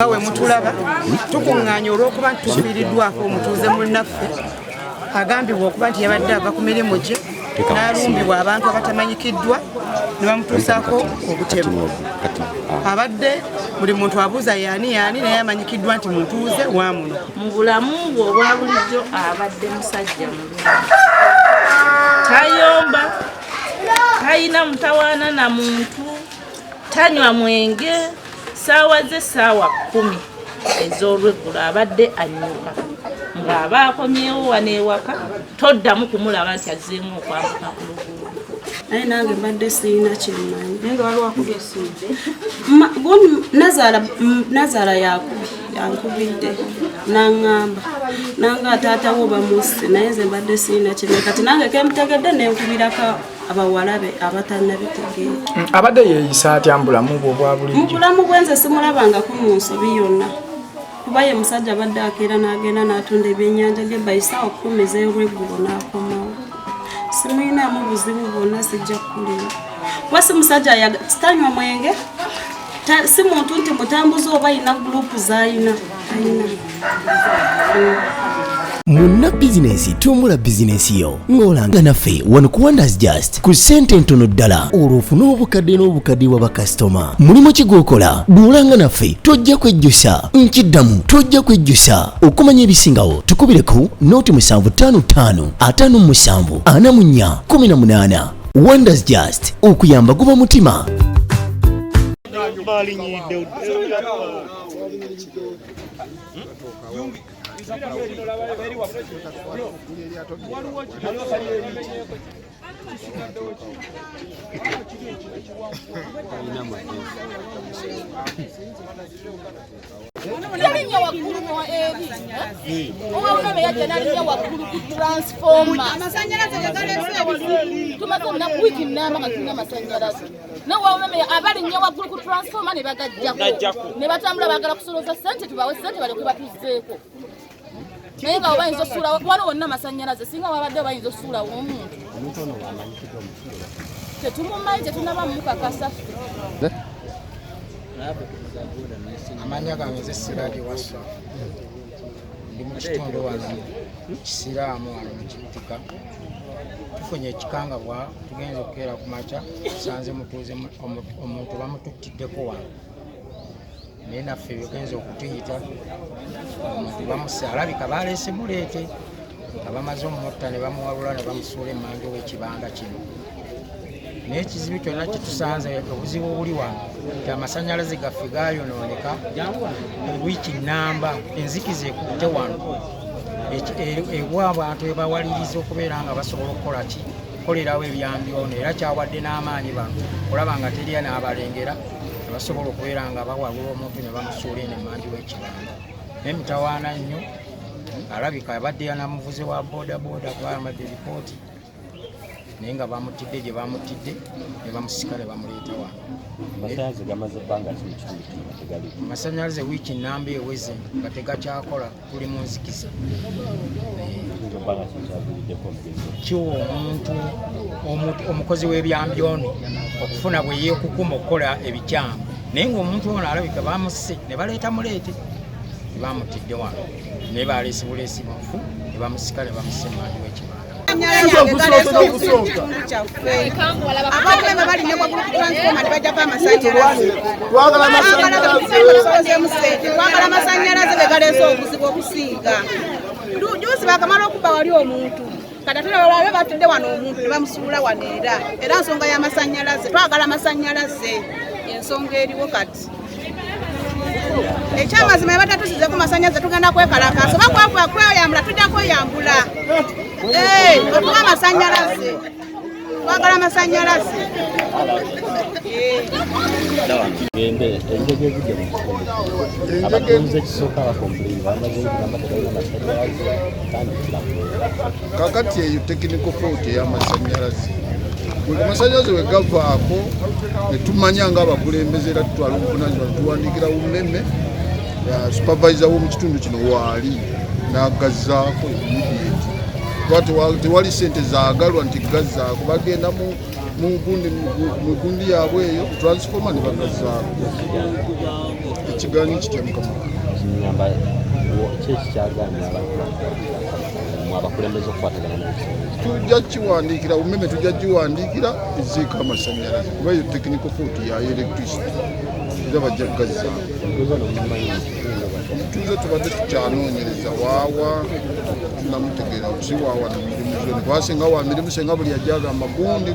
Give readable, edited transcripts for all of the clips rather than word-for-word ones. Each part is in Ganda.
Awe mutulaba tukuŋŋaanya olw'okuba nti tufiiriddwako omutuuze munnaffe agambibwa okuba nti yabadde ava ku mirimu gye n'alumbibwa abantu abatamanyikiddwa ne bamutuusaako obutemu. Abadde buli muntu abuuza yaani naye amanyikiddwa nti mutuuze wa muno. Mu bulamu bwe obwa bulijjo abadde musajja mulungi, tayomba, talina mutawaana na muntu, tanywa mwenge. Saawa ze saawa 10 ez'olweggulo abadde anyuka ng'aba akomyewo wano ewaka, toddamu kumulaba nti azzeemu okwambuka ku luguudo. Naye nange mbadde sirina kyemmanyi. Naye nga waliwo akubye essimu. Nazaala yankubidde n'aŋŋamba nange taatawo bamusse, naye nze mbadde sirina kyemmanyi. Kati nange kemutegedde nenkubirako abawala be abatannabitegeera. Abadde yeeyisa atya mu bulamu bwe obwa bulijjo? Mu bulamu bwe nze simulabangako mu nsobi yonna, kuba ye musajja abadde akeera n'agenda n'atunda ebyennyanja bye bayisaawo 10 ez'olweggulo n'akomawo. Simulinamu buzibu bwonna, sijja kulinda. Kuba si musajja tanywa mwenge, si muntu nti mutambuze oba ayina gurupu z'ayina. Munna bizinesi tumbula bizinesi yo ng'olanga naffe wano ku Wonders Just ku ssente ntono ddala olw'ofuna obukadde n'obukadde wa bakasitoma. Mulimu ki gw'okola? Duulanga naffe tojja kwejjusa, nkiddamu tojja kwejjusa. Okumanya ebisingawo tukubire ku nooti 755 57 44 18. Wonders Just, okuyamba guba mutima. Naye nga bayinza ossuula waliwo wonna amasannyalaze singa wabadde bayinza ossuula w'omuntu tetumumanyi tetunaba mumukakasa. Amanya gange nze Siraati Wassa, ndi mu kitundu wano Kisiraamu wano mu Kibutika. Tufunye ekikangabwa tugenze okukeera ku makya, tusanze mutuuze omuntu bamutuutiddeko wano, naye naffe byogenza okutuyita omuntu bamusse, alabika baleese muleete nga bamaze omutta ne bamuwalula ne bamusuula emmanju w'ekibanda kino. Naye ekizibu kyonna kitusanze, obuzibu obuli wano nti amasannyalaze gaffe gaayonooneka wiiki nnamba, enzikiza ekutte wano ewa abantu ebawaliriza okubeera nga basobola okukola ki kolerawo ebyambyono, era kyawadde n'amaanyi bano olaba nga teriya n'abalengera basobola okubeera nga bawalula omuntu ne bamusuula eno emmanju w'ekibanda. Naye mutawaana nnyo, alabika abadde yanamuvuze wa boodabooda twayamadde lipooti, naye nga bamutidde gye bamutidde ne bamusika ne bamuleeta wano. Amasannyalaze wiiki nnamba eweze nga tegakyakola, tuli mu nzikiza. Kiwa omuntu omukozi w'ebyambyono okufuna bwe yeekukuma okukola ebikyamu, naye ng'omuntu ono alabika bamusse ne baleeta muleete ne bamutidde wano, naye baleese buleesi mufu ne bamusika ne bamussa emmanju w'ekibanda. Twagala amasannyalaze be galeese obuzibu obusinga. Juuzi bakamala okuba wali omuntu kati ate balabe batudde wano omuntu ne bamusuula wano, era nsonga y'amasannyalaze. Twagala amasannyalaze, ensonga eriwo kati. Ekyamazima ye batatusizeeko masannyalaze tugenda kwekalakaasa oba kwavuga kweyambula tujja kweyambula. Otuwa amasannyalaze, twagala amasannyalaze. Kakati eyo technical fault y'amasannyalaze. Amasannyalaze bwe gavaako ne tumanya ng'abakulembeze era tutwala obuvunaanyizibwa tuwandiikira UMEME, supervisor w'omu kitundu kino waali n'agazzaako immediate. Tewali ssente zaagalwa nti gazzaako, bagenda mu gundi yaabwe eyo transformer ne bagazzaako. kiganyi kitya mukama kinyamba kyeki kyagambye abakulembeze okukwatagana tujja kiwandiikira umeme tujja giwandiikira eziika amasanyalaze kuba yo technical fault ya electricity era bajja gazza omutuuze tubadde tukyanoonyereza waawa tunamutegeera si waawa namirimu zone kwasinga wa mirimu senga buli ajja agamba gundi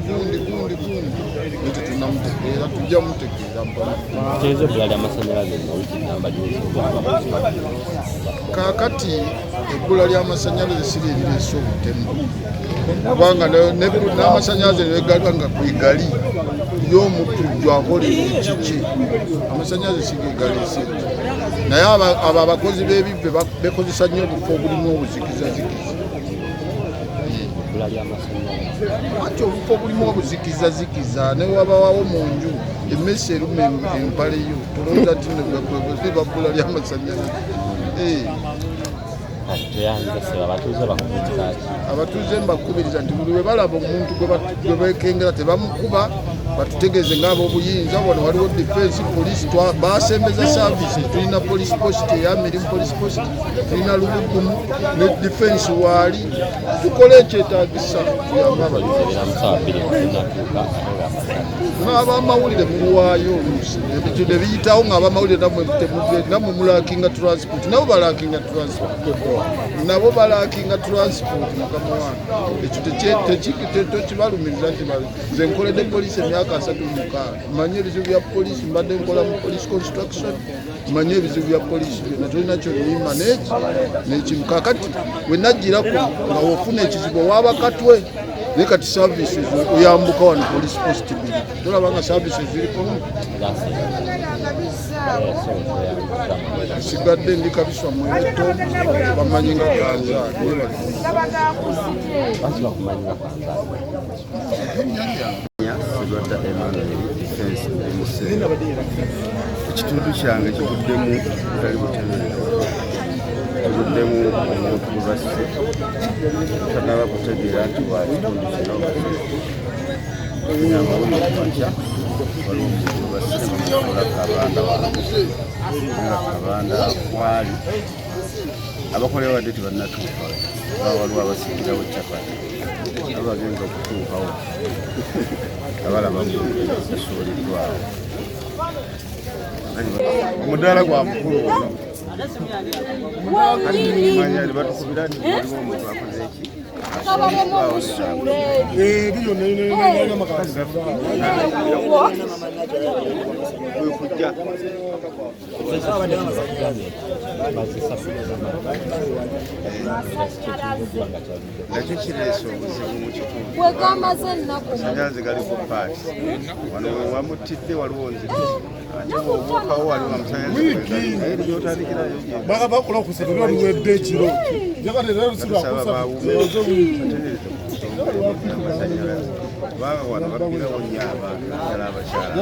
nti tunamutegeera tujja mutegeera kaakati ebbula ly'amasanyalaze si lyerireese obutemu kubanga n'amasanyalaze negalanga kwegali y'omutujju akolera ekiki amasanyalaze sigegaleese naye abo abakozi b'ebibbe bekozesa nnyo obufo obulimu obuzikizazikiza ati obufo obulimu obuzikizazikiza ne wabawawo mu nju emmesi eruma empaleyo tolowooza ti nebabbula ly'amasanyalaze abatuuze mbakubiriza nti buli we balaba omuntu gwe bekengera tebamukuba batutegeeze ng'ab'obuyinza wano waliwo defense police basembeza services tulina police post eyamirimu police post tulina lubugumu ne defense waali tukole ekyetaagisa tuyamba n'abamawulire muwaayo oluusi ne biyitawo ng'abamawulire namwe mulakinga transport nabo balakinga transport nabo balakinga transport mukama wange ekyo tekibalumiriza nti nze nkoledde poliisi emyaka 36 manye ebizibu bya poliisi mbadde nkola mu police construction manye ebizibu bya poliisi byonna tolina kyonyima nekimu kakati wenagirako nga wofuna ekizibu owabakatwe naye kati services oyambuka wano police post biri tolaba nga services ziri kumu sigadde ndi kabiswa mweto bamanyi nga ganza ekitundu kyange kiguddemu butali butereevu kiguddemu omuntu mubasse tanaba kutegeera nti wakitundu kino amawulire makya waliwo omuntu mubasse bamukola kabanda wange nga kabanda mwali abakolewa wadde tebannatuuka waliwo abasikirawo capati abagenza okutuukawo abalaba asuuliddwawo omudaala gwa mukulu ono manyali batukubira nti waliwo omuntu akoze eki kwekujja nakyo kireese obuzibu mu kitundu amasanyalaze gali ku paati wano wamutidde waliwo nzito ate bwobuukawo waliwo amasanyalaze gyotandikirayo bakola okusetera oluwedde ekiro kubanga wano babbirawo nnyo abantu ddala abakyala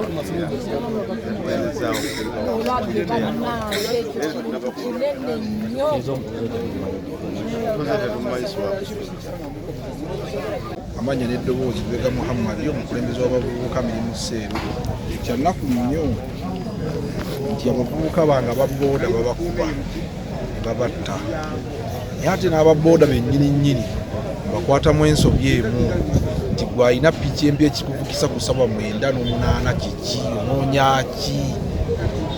amanya n'eddoboozi Bega Muhammad omukulembeze w'abavubuka mirimu Seeru kyannaku nnyo nti abavubuka bange ababooda babakuba babatta naye ate n'ababooda bennyini bakwatamu ensobi emu nti gwalina piki embi ekikuvugisa ku 7:98 kiki onoonya ki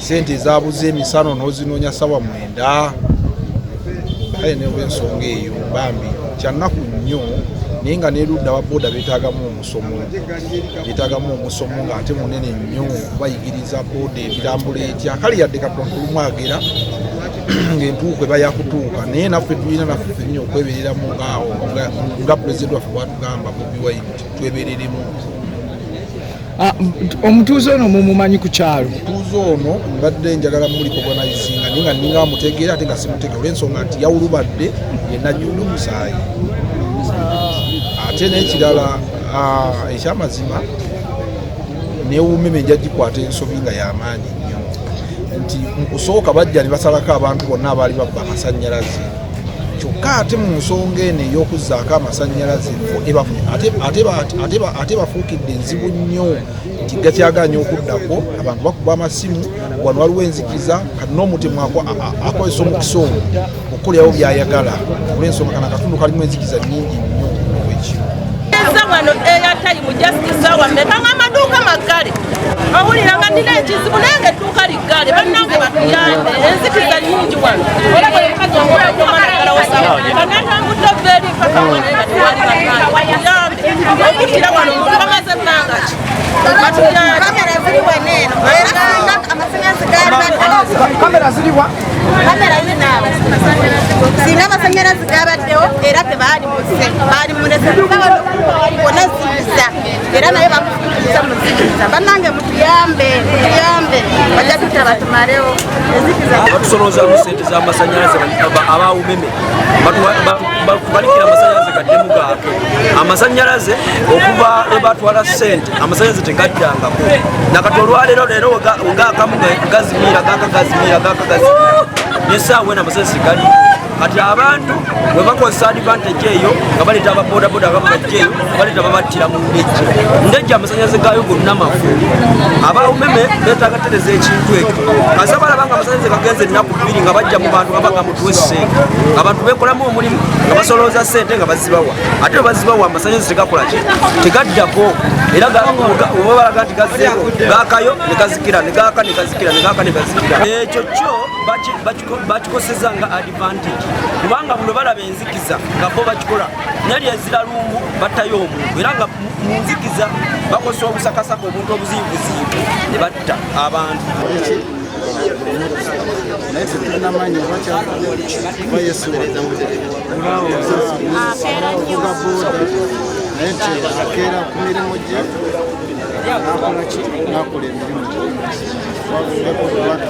sente ezabuze emisano n'ozinoonya 7:9 kale n'olw'ensonga eyo bambi kyannaku nnyo naye nga n'erudda ababooda beetaagamu omusomo ng'ate munene nnyo bayigiriza booda ebirambula etya kale yadde katonkulu mwagera ng'entuuko eba yakutuuka naye naffe tulina naffe ffennyini okwebereramu ngaawo nga pulezidenti waffe bwatugamba Bobi Wine twebereremu. Omutuuze ono mumumanyi ku kyalo? Omutuuze ono mbadde njagala mulikogonaizinga naye nga nninga mutegeera ate nga simutegeera olw'ensonga nti yawulubadde yenna jjudde omusaayi. Ate n'ekirala ekyamazima neewuumeme ejja gikwata ensobi nga y'amaanyi nnyo nti mu kusooka bajja ne basalako abantu bonna abaali babba amasannyalaze kyokka ate mu nsonga eno ey'okuzzaako amasannyalaze ate bafuukidde enzibu nnyo nti gakyaganya okuddako abantu bakuba amasimu wano waliwo enzikiriza kati n'omutemu akozesa omukisa ogwo okukolerawo byayagala olw'ensonga kana akatundu kalimu enzikiriza nnyingi nnyo olwekyo wano eyatayimu justice wameka ng'amaduuka maggale owulira nga nina ekizibu naye nga edduuka liggale bannange batuyambe enzikiza nnyingi wano era bwekazi omulangomanagalawo sawa banatambudde beeri kakawane nga tewali bannange batuyambe okuttira wano omuntu bamaze ebbanga ki batuyambe kamera ziriwa singa amasanyalaze gabaddewo era tebaali muse baali mulese bona zikiriza era naye bakuzikiriza muzikiriza bannange mutuyambe bajja tutta batumalewo ezikiriza batusolooza mu sente z'amasanyalaze abawumeme batubalikira amasanyalaze gaddemu gaake amasanyalaze okuva ebatwala sente amasanyalaze tegaddangako nakati olwaleero leero wegakamu gazimira nesaawa ena amasanyalaze gali kati abantu bwe bakozesa advantage eyo nga baleeta ababodaboda abamu bajja eyo baleeta babattira mu ndejje ndejje amasanyalaze gaayo gonna mafu abawumeme beetaaga tereza ekintu ekyo kasa balabanga amasanyalaze gagenze ennaku 2 nga bajja mu bantu nga baga mutuwe sente abantu beekolamu omulimu nga basolooza sente nga bazibawa ate bwe bazibawa amasanyalaze tegakola ki tegaddako era oba balaga nti gazzeeko gaakayo ne gazikira ne gaaka ne gazikira ne gaaka ne gazikira ekyo kyo bakikoseza nga advantage kubanga buno balaba enzikiza nga bo bakikola nali ezira lungu battayo omuntu era nga mu nzikiza bakozesa obusakasaka obuntu obuziibuziibu ne batta abantu naye tetunamanyi obayesuwavuga boda naye nti akeera ku mirimu gye nakolaki nakola emirimu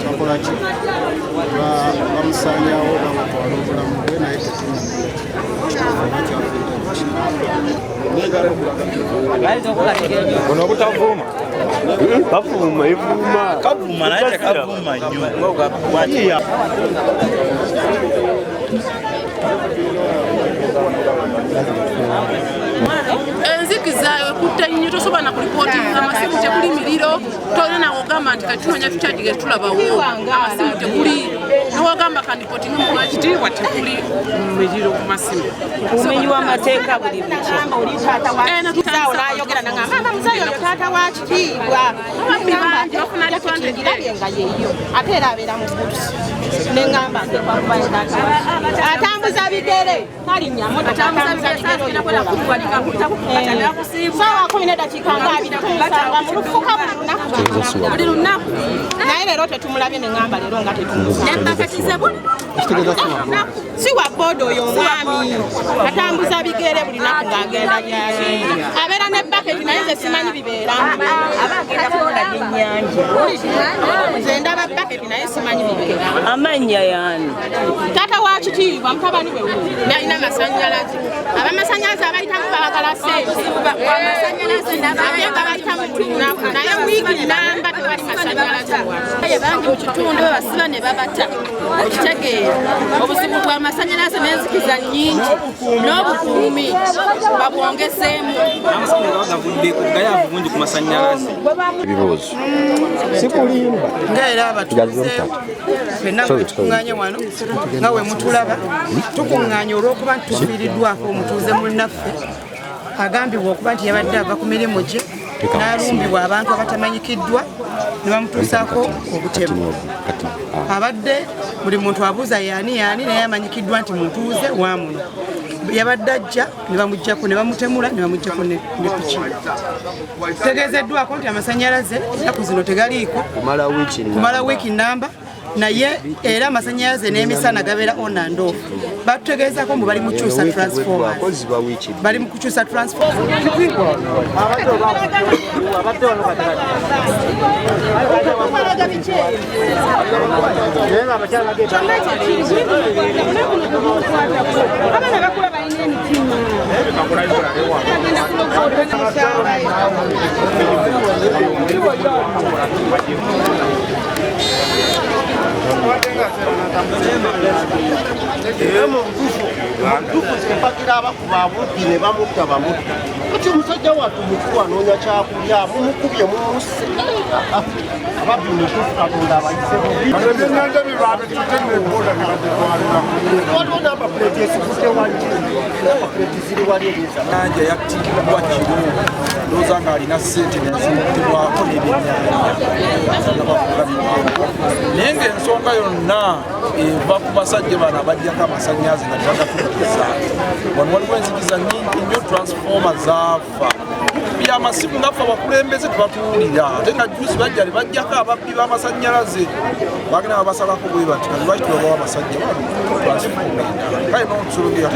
bakolaki bamusanyawo babatwala obulamu bwe naye buno obutavuuma bavuuma evuuma kavuuma naye tekavuuma nnyo enzikiza ekutta nnyo tosobola na kulipootinga amasimu tekuli miriro tolina wogamba nti kati tunoonya tukyajige tulabawo amasimu tekuli niwogamba kandipootinga mukitiibwa tekuli miriro ku masimu obumenyi w'amateeka buli bukyeayogera nagamba mama muzayi oyo taata wa kitiibwa nga yeeyo ate era abeera mu butusi neŋŋamba atambuza bigere talinnya saawa 10 n'eddakiika nga 2 tumusanga mu lufuka buli lunaku naye leero tetumulabye neŋŋamba leero nga tetumuzize si wa booda oyo omwami atambuza bigere buli naku ng'agenda gyali abeera ne baketi naye nze simanyi bibeeramu nze ndaba baketi naye simanyi bibeeramu amannya yaani taata wa kitiibwa mutabani we nalina amasannyalaze abamasanyalaze abayitamu balagala sente ate nga bayitamu buli lunaku naye wiiki namba tewali masanyalaze bangi mu kitundu bebasiba ne babata okitegeera obuzibu bw'amasanyalaze n'enzikiza nnyingi n'obukuumi babwongezeemu gayaavu bungi ku masanyalaze ebibuuzo ngaera abatuuze fenna bwe tukuŋŋaanye wano nga we mutulaba tukuŋŋaanye olw'okuba nti tufiiriddwako omutuuze munnaffe agambibwa okuba nti yabadde ava ku mirimu gye n'alumbibwa abantu abatamanyikiddwa ne bamutuusaako obutemu abadde buli muntu abuuza yaani naye amanyikiddwa nti mutuuze wa muno yabadde ajja ne bamuggyako ne bamutemula ne bamuggyako ne piki tegeezeddwako nti amasanyalaze ennaku zino tegaliiko kumala wiiki namba naye era amasanyalaze n'emisana gabeera on and off batutegeezako mbu bali mu kukyusa transformers bali mu kukyusa transformers mpakira abakuba abuddi ne bamutta bamutta kati omusajja wattu mufu anoonya kyakulya mumukubye mumuse ababbi mutufu katonda abayise waliwo n'amapuleti esikutte wali n'amapuleti ziri wali enyanja yattibwa kiro ndowooza ng'alina ssente nezimutibwako n'ebyennyanja naye ng'ensonga yonna eva ku basajja bano abajjako amasannyalaze nga tebagatuukiza wano waliwo enzikiza nnyingi nnyo transfoma zaafa byamasimu ngaffe abakulembeze tebatuwulira ate nga jusi bajja ne bajjako ababbi b'amasannyalaze bagenda babasalako bwe bati kati lwaki tubabawo abasajja bano transfoma kale n'okusonga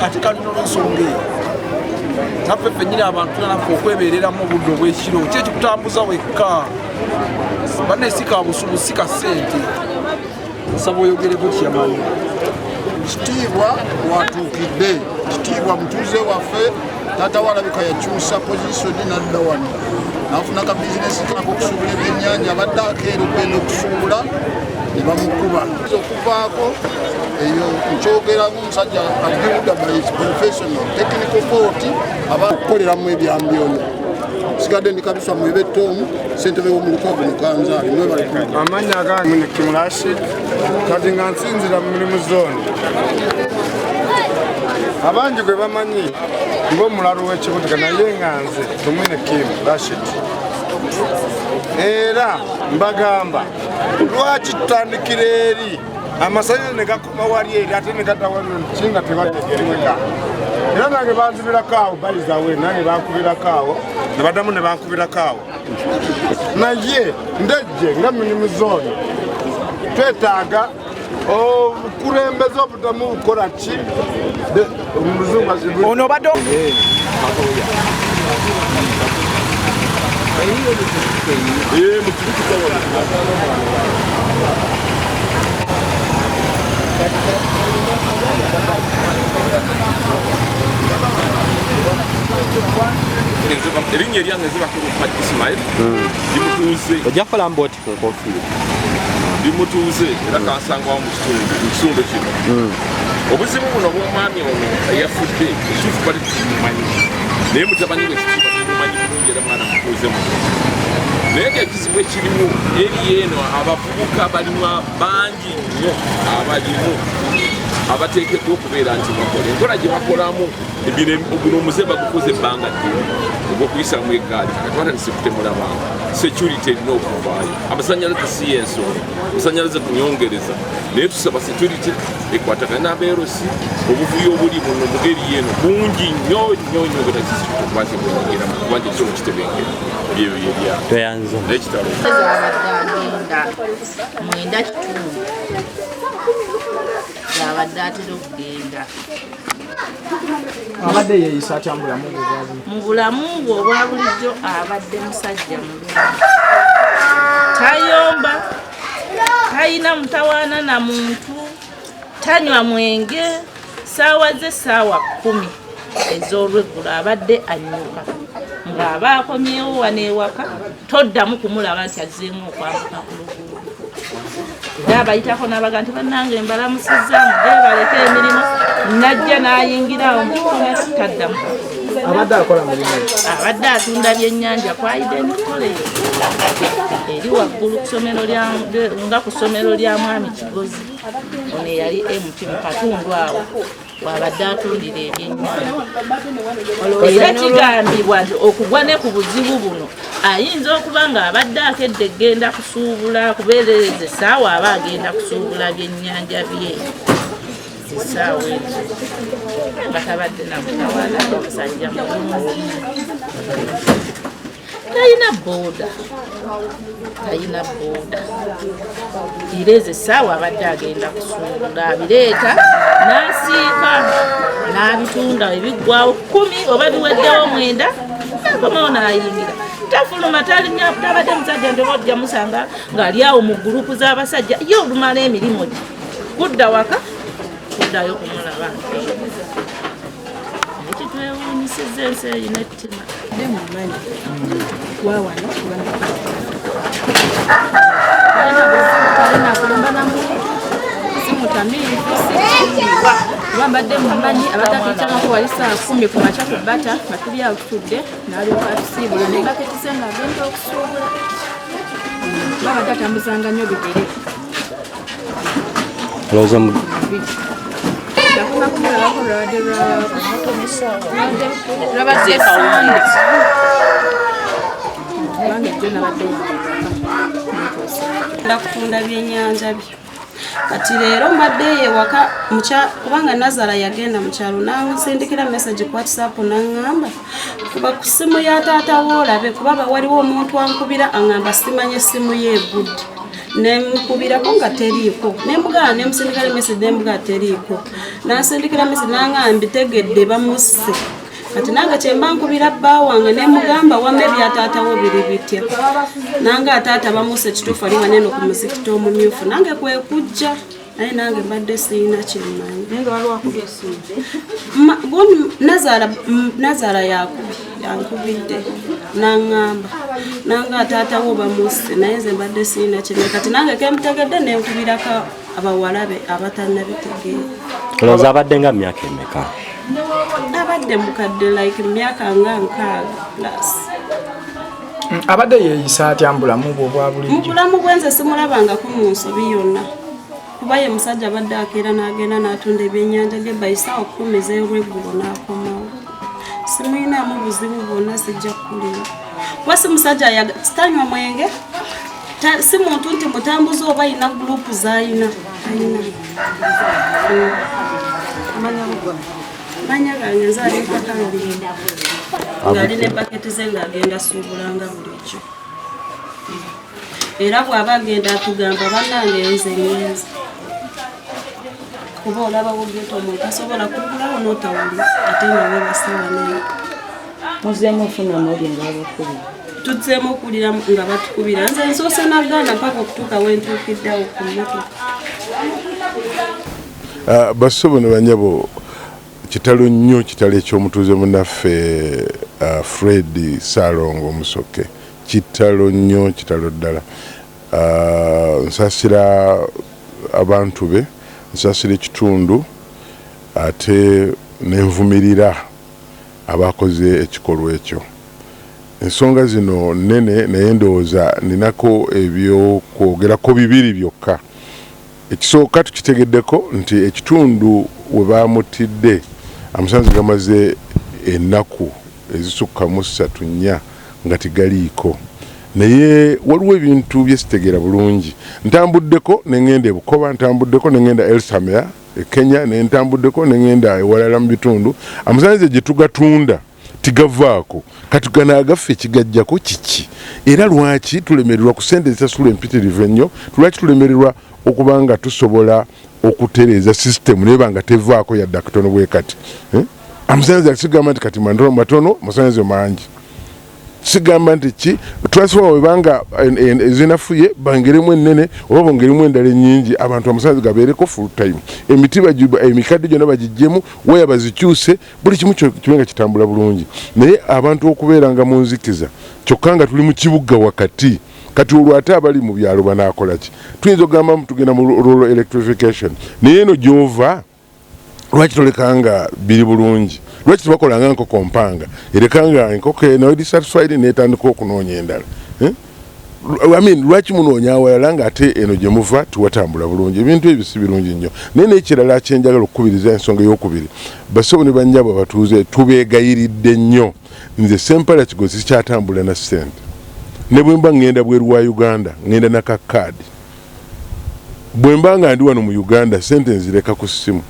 ate kalina olw'ensonga eyo naffe ffennyini abantu tulinafe okwebeereramu obudde obw'ekiro ki ekikutambuza wekka banne sika busubu sika ssente nsaba oyogereko kyamanyi kitiibwa watuukidde kitiibwa mutuuze waffe taata walabika yakyusa pozisoni nadda wano nafuna ka bizinesi kako okusuubula ebyennyanja abadde akeera okugenda okusuubula ne bamukuba okuvaako eyo nkyogera ng'omusajja abuda by professional technical fault aba okukoleramu ebyambyoni sigadde ndi kabisa mwebetoomu ssentebe w'omulukago mukanzaali amannya agange ne Kim Rashid kati nga nsinzira mu mulimu zooni abangi gwe bamanyi ng'omulalu w'ekibuga naye nga nze tumwine Kim Rashid era mbagamba lwaki tutandikira eri amasannyalaze ne gakoma wali eri ate ne gatawakinga tebategeriweka era nange banzibirako awo balizawe nange bankubirako awo ne baddamu ne bankubirako awo naye ndejje nga minimu zooni twetaaga obukulembeze obuddamu bukola ki ono badde erinnya eryange zibakulu Haji Ismail ndimutuuze ojja kukola mbooti ku nkofiira ndimutuuze era kansangwawo mu kitundu kino obuzibu buno bw'omwami ono eyafudde ekituufu bali tukimumanyi naye mutabani we kitiibwa tumumanyi bulungi era mwana mutuuze mu naye ng'ekizibu ekirimu eri eno abavubuka balimu bangi nnyo abalimu abateekeddwa okubeera nti bakola enkola gye bakolamu guno omuze bagukoze ebbanga ddene ogw'okuyisamu eggaali kati batandise kutemulabanga security erina okuvaayo amasannyalaze si y'ensonga amasannyalaze tunyongereza naye tusaba security ekwatagana n'abeerosi obuvuyo obuli muno mu ngeri y'eno bungi nnyo nnyo nnyo bwetazisitukwate bwenyigiramu kubanga ekyo mukitebengera byebyo yebya toyanza n'ekitalo mwenda kitundu abadde atera okugenda abadde yeeyisa atya mu bulamu bwe obwa bulijjo abadde musajja mulungi tayomba talina mutawaana na muntu tanywa mwenge saawa ze saawa 10 ez'olweggulo abadde anyuka ng'aba akomyewo wano ewaka toddamu kumulaba nti azzeemu okwambuka ku luguudo era abayitako n'abaga nti bannange mbalamusizaamu baleke emirimu najja n'ayingirawo mu kikomera taddamu abadde akola mulimu abadde atunda byennyanja kwayidde emikole eri waggulu nga ku ssomero lya mwami Kigozi ono eyali MT mu katundu awo wabadde atundira ebyennyanja era kigambibwa nti okugwa ne ku buzibu buno ayinza okuba nga abadde akedde genda kusuubula kubeerereza essaawa aba agenda kusuubula byennyanja bye essaawa ezo nga tabadde namutawaana omusajja mulungi talina booda era ezo essaawa abadde agenda kusuubula abireeta n'asiika n'abitunda ebiggwawo 10 oba biweddewo 9 nakomawo n'ayingira tafuluma tabadde musajja nti ojja musanga ng'ali awo mu gurupu z'abasajja ye olumala emirimu gye kudda waka kuddayo kumulaba ekitwewuunyisizza ensi erina ettima waawano Wambadde mumanyi abatakikyamako wali saa 10 ku makya ku bata nga tuli awo tutudde n'alyoka atusiibula ne baketi ze nga agenda okusuubula babadde atambuzanga nnyo bigere yakunakumulabako lwabadde lwabadde sande kubanga ejjo nabadde ndakutunda byennyanja bye kati leero mbadde ewaka kubanga Nazara yagenda mu kyalo n'ansindikira message ku WhatsApp n'aŋŋamba kuba ku ssimu ya taata woolabe kuba waliwo omuntu ankubira aŋŋamba simanye essimu ye egudde nemukubirako nga teriiko nemugala nemusindikira message nemugala teriiko n'ansindikira message n'aŋŋamba bitegedde bamusse kati nange kyemba nkubira bba wange nemugamba wamma ebyataatawo biri bitya nange ataata bamuuse ekituufu ali waneno ku muzikiti omumyufu nange kwe kujja naye nange mbadde siyina kyemmanyi Nazara yankubidde n'aŋŋamba nange ataatawo bamuuse naye nze mbadde siyina kyemmanyi kati nange kemutegedde nenkubirako abawalabe abatannabitegeera. Olowooza abadde nga myaka emeka? Abadde mukadde like myaka nga 6 plus. Abadde yeeyisa atya mu bulamu bwo obwa bulijjo? Mu bulamu bwenze simulabangako mu nsobi yonna kuba ye musajja abadde akeera n'agenda n'atunda ebyennyanja bye bayisaawo 10 ez'olweggulo n'akomawo simuyinaamu buzibu bwonna sijja kukulira kuba si musajja sitanywa mwenge si muntu nti mutambuzi oba ayina gurupu z'ayina manya gange nzaali mpakaloli ng'ali ne baketi ze ng'agenda suubulanga bulijjo era bw'aba agenda atugamba bannange nze ngenze kuba olaba wogeeta omuntu asobola kugulawo n'otawuli ate nawe basawa naye muzeemu ofuna muli ng'abakubira tuzzeemu okulira nga batukubira nze nsoose nagaana mpaka okutuuka wentuukiddeawo ku mmotoka. Basobo ne banyabo kitalo nnyo kitalo ekyomutuuze munnaffe Fred Salongo Musoke kitalo nnyo kitalo ddala nsasira abantu be nsasira ekitundu ate nenvumirira abakoze ekikolwa ekyo. Ensonga zino nene naye ndowooza ninako ebyokwogerako bibiri byokka. Ekisooka tukitegeddeko nti ekitundu we baamutidde amasanzi gamaze ennaku ezisukka mu 3-4 nga tegaliiko naye waliwo ebintu byesitegeera bulungi. Ntambuddeko nengenda ebukoba ntambuddeko nengenda Elsamea Kenya nentambuddeko nengenda ewalala mu bitundu amasanzi gye tugatunda tigavaako kati gana agaffe ekigajjako kiki era lwaki tulemererwa ku ssente ezisasula empitirivu ennyo lwaki tulemererwa okubanga tusobola okutereeza system neba nga tevaako yadde akatono bwe kati amasanzi akisigamba nti kati matono amasanzi mangi sigamba nti ki transfer webanga ezinafuye bangeremu ennene oba bongeremu endala ennyingi abantu amasanzi gabeereko full time emitiba emikadde gyonna bagijjemu waya bazikyuse buli kimu kibenga kitambula bulungi naye abantu okubeeranga mu nzikiza kyokka nga tuli mu kibuga wakati kati olwo ate abali mu byalo banaakola ki tuyinza okugamba tugenda mu rural electrification naye eno gy'ova lwaki tolekanga biri bulungi lwaki tebakolanga nkoko mpanga erekanga enkoko eno dissatisfied netandika okunoonya endala lwaki munoonya awalala nga ate eno gye muva tiwatambula bulungi ebintu ebyo si birungi nnyo naye n'ekirala kyenjagala okukubiriza ensonga ey'okubiri basobo ne bannyabo abatuuze tubeegayiridde nnyo nze Sempala Kigozi sikyatambula na ssente ne bwe mba ngenda bweru wa Uganda ngenda na kakaadi bwe mba nga ndi wano mu Uganda ssente nzireka ku ssimu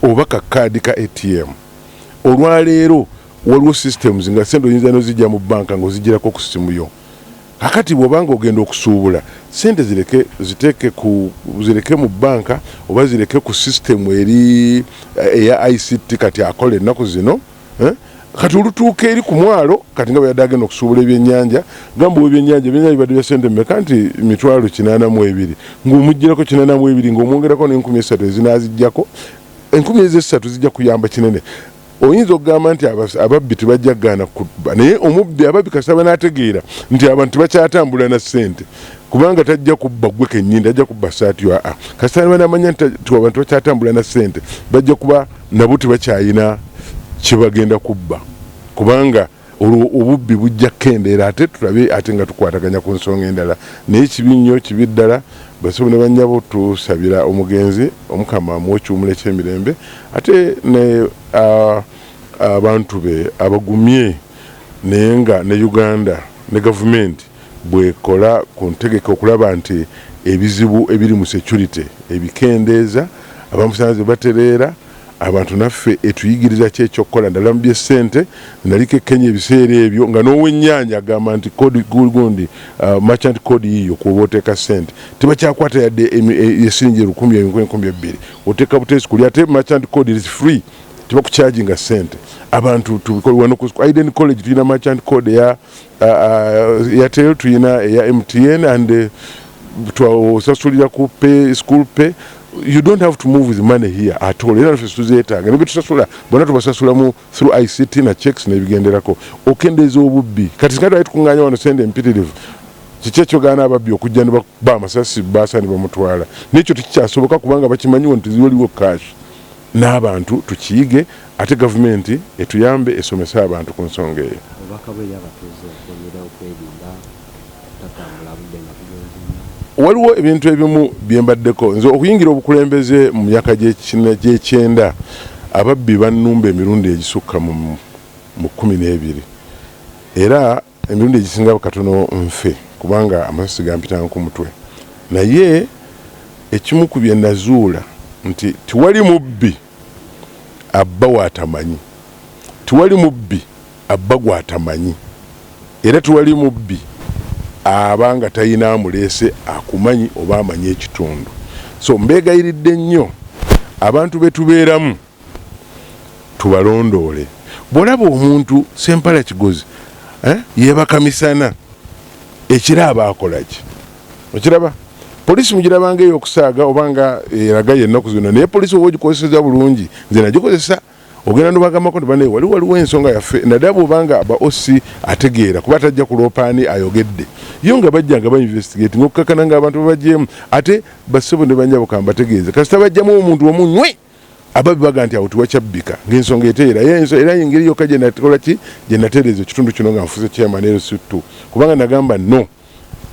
oba kakaadi ka ATM olwaleero waliwo systems nga ssente oyinza nozijja mu banka ng'ozigirako ku ssimu yo kakati bw'obanga ogenda okusuubula ssente zireke mu banka oba zireke ku system eri eya ICT kati akola ennaku zino kati olutuuka eri ku mwalo kati nga bwe yadde agenda okusuubula ebyennyanja gamba ebyennyanja bibadde bya ssente mmeka nti 82,000 ng'omuggyirako 82 ng'omwongerako n'3,000 ezinaaziggyako 3,000 zijja kuyamba kinene oyinza okugamba nti ababbi tebajja kugaana kubba naye omubbi ababbi kasaba n'ategeera nti abantu bakyatambula na ssente kubanga tajja kubba gwe kennyini tajja kubba saati yo kasita banamanya nti abantu bakyatambula na ssente bajja kuba nabo tebakyayina kyebagenda kubba kubanga obubbi bujja kukendeera ate tulabe ate nga tukwataganya ku nsonga endala naye kibi nnyo kibi ddala basobo ne bannyabo tusabira omugenzi omukama mwokyumula ekyemirembe ate ne abantu be abagumye naye nga ne Uganda ne gavumenti bwekola ku ntegeka okulaba nti ebizibu ebiri mu security ebikendeeza abamusanze batereera abantu naffe etuyigiriza kyekyokukola ndala mu by'essente naliko Kenya ebiseera ebyo nga n'ow'ennyanja agamba nti kodi gundi merchant code yiyo kuba oteeka ssente tebakyakwata yadde esiringi 1,200 oteeka butesi kuli ate merchant code is free tebakucharginga ssente abantu tubikole wano ku Eden College tulina merchant code ya Airtel tulina eya MTN and twasasulira ku pay school pay. You don't have to move with money here at all. Era tuzeetaaga nibe tusasula bona tubasasula through ICT na checks na bigenderako okendeza obubbi kati sikati ayitukungaanya wano sende imperative kikyekyo gaana ababbi okujja ne ba amasasi baasa ne bamutwala n'ekyo tikikyasoboka kubanga bakimanyiwo nti ziwaliwo cash n'abantu tukiyige ate gavumenti etuyambe esomesa abantu ku nsonga eyo waliwo ebintu ebimu byembaddeko nze okuyingira obukulembeze mu myaka gy'ekyenda ababbi bannumba emirundi egisukka mu 12 era emirundi egisinga katono nfe kubanga amasasi gampitanga ku mutwe naye ekimu ku bye nazuula nti tiwali mubbi abba watamanyi tiwali mubbi abba gwatamanyi era tiwali mubbi abanga tayina amulese akumanyi oba amanyi ekitundu so mbegayiridde nnyo abantu betubeeramu tubalondoole bwolaba omuntu sempala kigozi yebakamisana ekiraba akolaki okiraba polisi mugirabanga eyokusaaga obanga eraga yennaku zino naye polisi oba ogikozeseza bulungi nze nagikozesa ogenda nobagambako nti waliwo ensonga yaffe naddala bwobanga aba osi ategeera kuba tajja kuloopaani ayogedde yo nga bajja nga bainvestigate ng'okukakana ng'abantu babajjeemu ate bassebo ne banjabo kambategeeze kasita bajjamu omuntu omunywe ababbi baga nti awo tiwakyabbika ng'ensonga eteera era engeri yokka gye nakola ki gye natereeza ekitundu kino nga nfuuse chairman LC2 kubanga nagamba no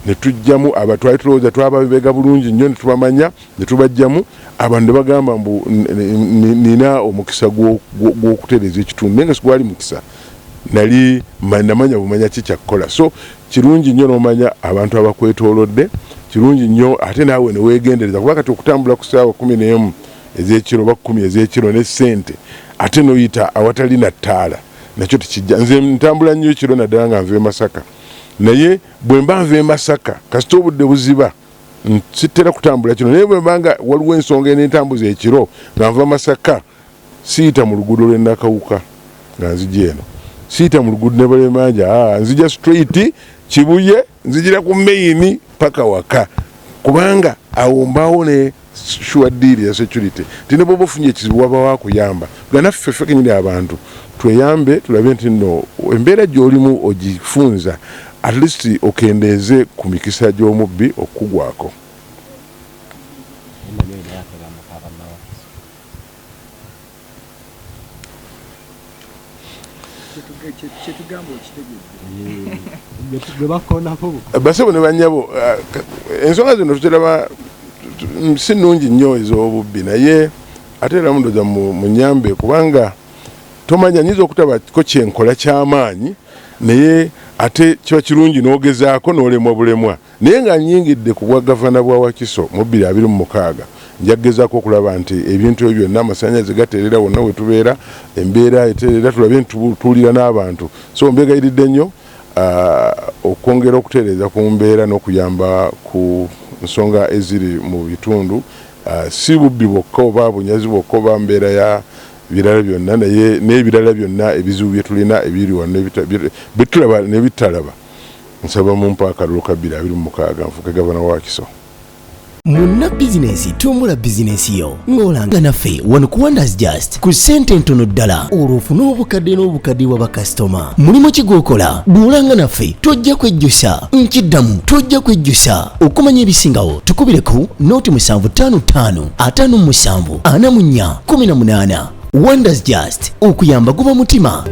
ne tujjamu abatwali tulowooza twababega bulungi nnyo ne tubamanya ne tubajjamu abantu ne bagamba mbu nina omukisa gw'okutereeza ekitundu naye nga sigwali mukisa nali namanya bumanya ki kyakkola so kirungi nnyo n'omanya abantu abakwetoolodde kirungi nnyo ate naawe ne weegendereza kuba kati okutambula ku ssaawa 11 ez'ekiro oba 10 ez'ekiro ne ssente ate n'oyita awatali na ttaala nakyo tekijja nze ntambula nnyo ekiro naddala nga nva e Masaka naye bwe mba nva e Masaka kasita obudde buziba sitera kutambula kino naye bwe mbanga waliwo ensonga n'entambuza ekiro nga nva Masaka siyita mu luguudo lw'Ennakawuka nga nzija eno siyita mu luguudo ne Balemanja nzija straight Kibuye nzijira ku main paka waka kubanga awo mbaawo ne sure deal ya security tine bobo funye kizibu waba wakuyamba ganaffe ffe kenyine abantu tweyambe tulabe nti no embeera gy'olimu ogifunza at least okendeeze ku mikisa gy'omubbi okugwako basebo ne banyabo ensonga zino tuteraba si nnungi nnyo ez'obubbi naye ate era mundoza mu nyambe kubanga tomanya nyiza okutabako kyenkola ky'amaanyi naye ate kiba kirungi n'ogezaako n'olemwa bulemwa naye nga nnyingidde ku bwa gavana bwa Wakiso mu 2026 njagezaako okulaba nti ebintu ebyo byonna amasannyalaze gateerera wonna we tubeera embeera eteerera tulabe nti tuwulira n'abantu so mbegayiridde nnyo okwongera okutereeza ku mbeera n'okuyamba ku nsonga eziri mu bitundu si bubbi bwokka oba bunyazi bwokka oba mbeera ya birala byonna naye n'ebirala byonna ebizibu bye tulina ebiri wano bitulaba ne bitalaba nsaba mu mpaaka akalulu ka 2026 nfuuke gavana wa Wakiso. Munna bizinesi tumbula bizinesi yo ng'olanga naffe wano ku Wonders Just ku ssente ntono ddala olw'ofuna obukadde n'obukadde bwa bakasitoma. Mulimu ki gw'okola? Duulanga naffe tojja kwejjusa. Nkiddamu tojja kwejjusa. Okumanya ebisingawo tukubireko nooti 755 57 44 18. Wonders Just okuyamba guba mutima.